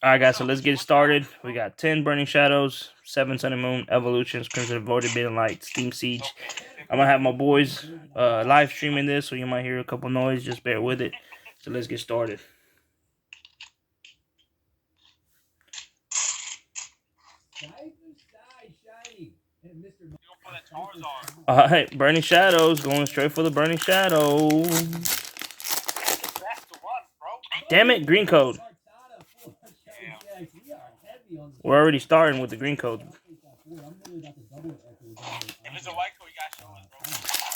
Alright, guys, so let's get started. We got 10 Burning Shadows, 7 Sun and Moon, Evolutions, Crimson Void, Bitten Light, Steam Siege. I'm going to have my boys live streaming this, so you might hear a couple noise. Just bear with it. So let's get started. Alright, Burning Shadows, going straight for the Burning Shadow. Damn it, green code. We're already starting with the green code.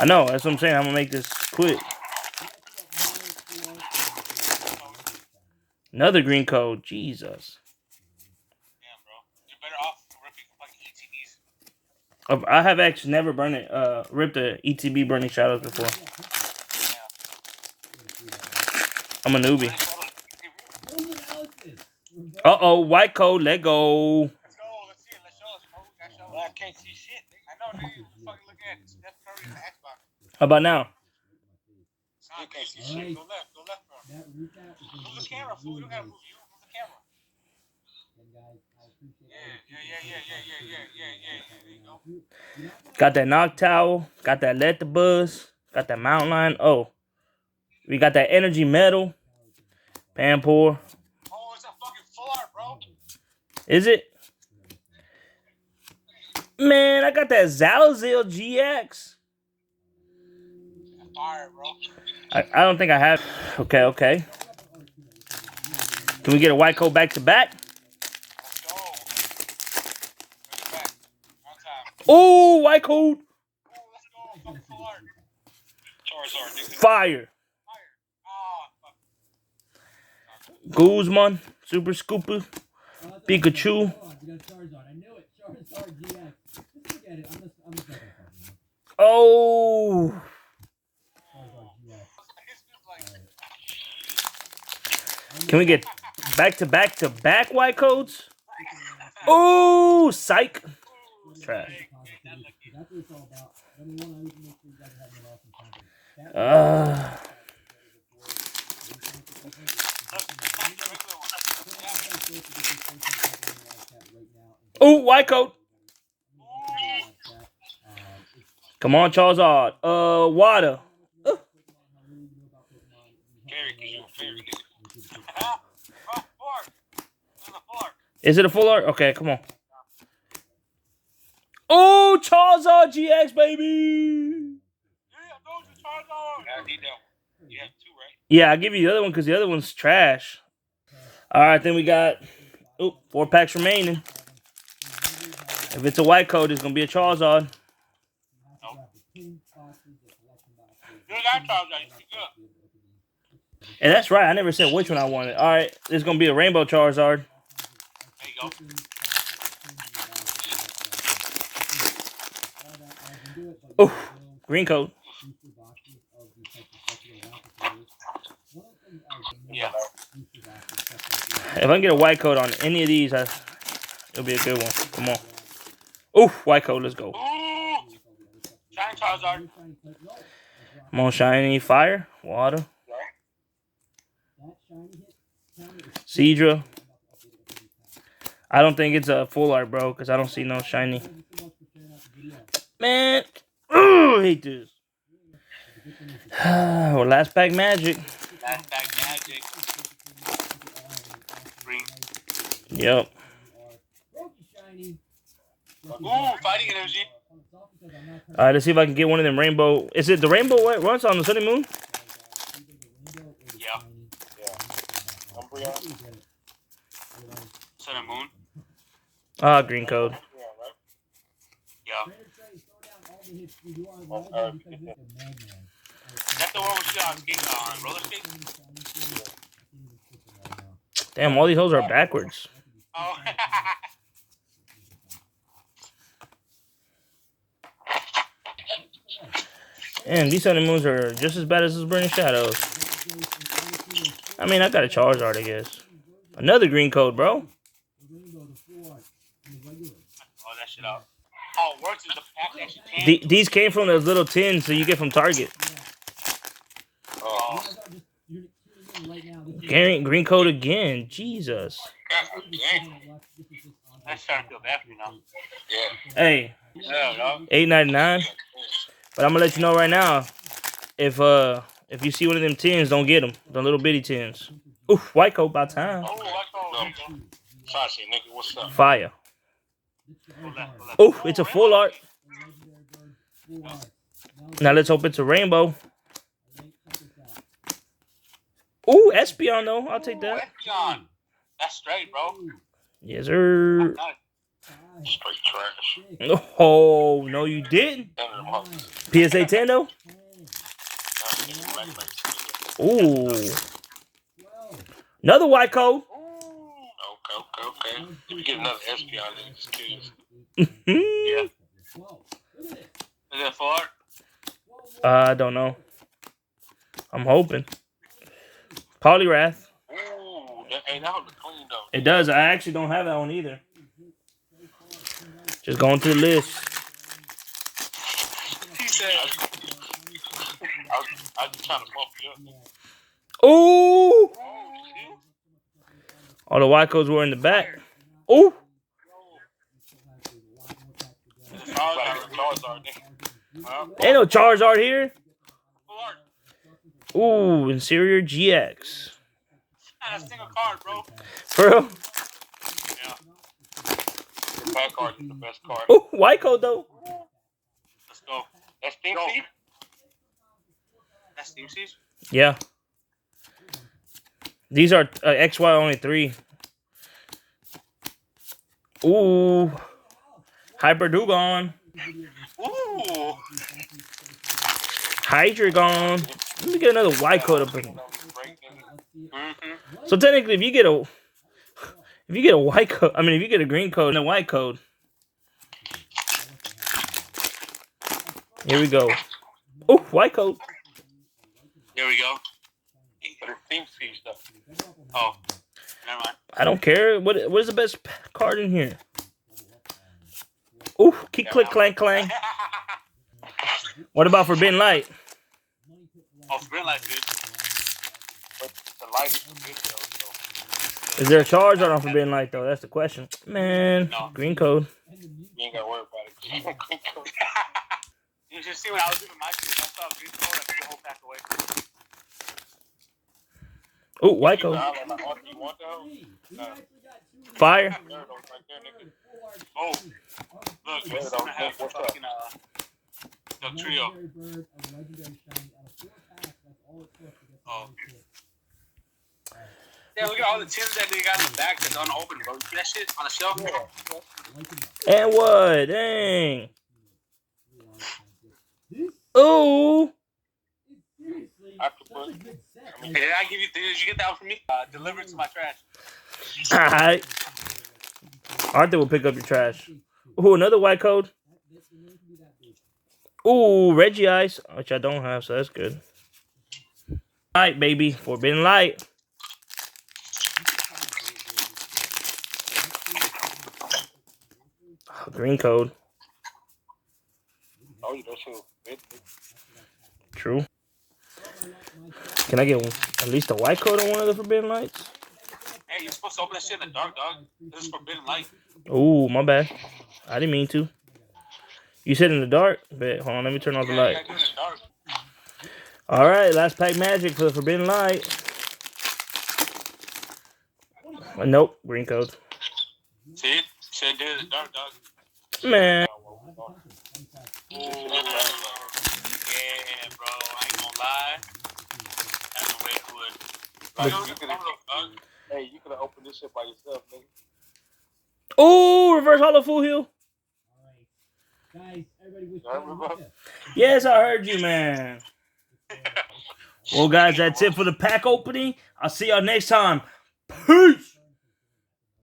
I know, that's what I'm saying. I'm going to make this quick. Another green code. Jesus. Damn, bro. You're better off ripping fucking ETBs. I have actually never ripped a ETB Burning Shadows before. I'm a newbie. Uh-oh, white code, let go. Let's go, let's see it, let's show us, bro. Well, I can't see shit. I know, dude. You fucking look at it. Steph Curry in the Xbox. How about now? I can't see shit. Go left, bro. Move the camera, fool. We don't gotta move you. Move the camera. Yeah. There you go. Got that knock towel. Got that let the buzz. Got that mountain lion. Oh. We got that energy metal. Panpour. Oh, it's a fucking full art, bro. Is it? Man, I got that Zalazil GX. Fire, bro. I don't think I have. Okay. Can we get a white coat back to back? Let's go. Bring it back. One time. Oh, white coat. Oh, let's go. Fucking full art. Charizard, nigga. Fire. Oh, fuck. Guzman. Super Scooper. Pikachu. Oh. Can we get back-to-back white coats? Oh, psych. Trash. Oh, white coat. Come on, Charizard. Water. Is it a full art? Okay, come on. Oh, Charizard GX, baby. Yeah, I'll give you the other one because the other one's trash. All right, then we got 4 packs remaining. If it's a white code, it's going to be a Charizard. And that's right. I never said which one I wanted. All right, it's going to be a Rainbow Charizard. There you go. Oh, green code. Yeah. If I can get a white code on any of these, it'll be a good one. Come on. Oh, white code. Let's go. Shiny Charizard. Come on, shiny. Fire. Water. Seadra. I don't think it's a full art, bro, because I don't see no shiny. Man. I hate this. Well, last pack magic. Last pack magic. Green. Yep. Ooh, fighting energy. All right, let's see if I can get one of them rainbow. Is it the rainbow runs on the Sun and Moon? Yeah. Sun and Moon. Ah, green code. Yeah. That's the one we shot on roller skates. Damn, all these holes are backwards. Oh. And these Sun and Moons are just as bad as those Burning Shadows. I mean, I got a Charizard, I guess. Another green code, bro. Oh, that shit out. Oh, it works. The pack actually These came from those little tins that you get from Target. Oh. Green code again. Jesus. God dang. That's starting to feel bad for you now. Yeah. Hey, Yeah, dog. $8.99. But I'm gonna let you know right now. If you see one of them tins, don't get them. The little bitty tins. Oof, white coat by time. Oh, white coat. Sashi, nigga, what's up? Fire. Go left. Oof, it's a full art. Now let's hope it's a rainbow. Ooh, Espeon though. I'll take that. Espeon. That's straight, bro. Yes, sir. Straight trash. Oh, no, you didn't. PSA 10 though. Ooh. Another white coat. Okay. If you get another Espeon, then just kill you. Yeah. Is that for art? I don't know. I'm hoping. Polyrath. Ooh, that one look clean though. It does. I actually don't have that one either. Just going through the list. He said, I was trying to bump you up. Ooh. All the white coats were in the back. Ooh. Ain't no Charizard here. Ooh, Inferior GX. That's a single card, bro. For real? Yeah. The back card is the best card. Ooh, white coat though. Let's go. That's Steam Seed? That's Steam Seed? Yeah. These are XY only 3. Ooh. Hyper Dugong. Ooh. Hydreigon. Let me get another white coat up in. So technically, if you get a white coat, I mean, if you get a green coat and a white coat, here we go. Oh, white coat. Here we go. But it's Steam Seed stuff. Oh, never mind. I don't care. What is the best card in here? Ooh, keep click clank clang. What about Forbidden Light? Oh, Forbidden Light's good. But the light is good though. Is there a charge on Forbidden Light though? That's the question. Man, no. Green code. You ain't gotta worry about it. You should see when I was doing my shit. I saw green code. I threw the whole pack away. Ooh, white coat. Fire. Oh, look, this is gonna have fucking the trio. Oh. Yeah, look at all the tins that they got in the back that's unopened, bro. You see that shit on the shelf? And what? Dang. Ooh. Hey, did I give you? Did you get that one from me? Delivered to my trash. Alright. Arthur will pick up your trash. Ooh, another white code. Ooh, Regice, which I don't have, so that's good. Light, baby. Forbidden Light. Oh, green code. Oh, you don't show. True. Can I get at least a white code on one of the Forbidden Lights? Hey, you're supposed to open that shit in the dark, dog. This is Forbidden Light. Ooh, my bad. I didn't mean to. You said in the dark? Bet. Hold on, let me turn off the light. Alright, last pack magic for the Forbidden Light. Nope, green code. See it? Should do it in the dark, dog. Man. Ooh, yeah, bro. I ain't gonna lie. That's the way it would. Hey, you could have opened this shit by yourself, nigga. Ooh, reverse hollow full heal. Guys, everybody yes, I heard you, man. Well, guys, that's it for the pack opening. I'll see y'all next time. Peace.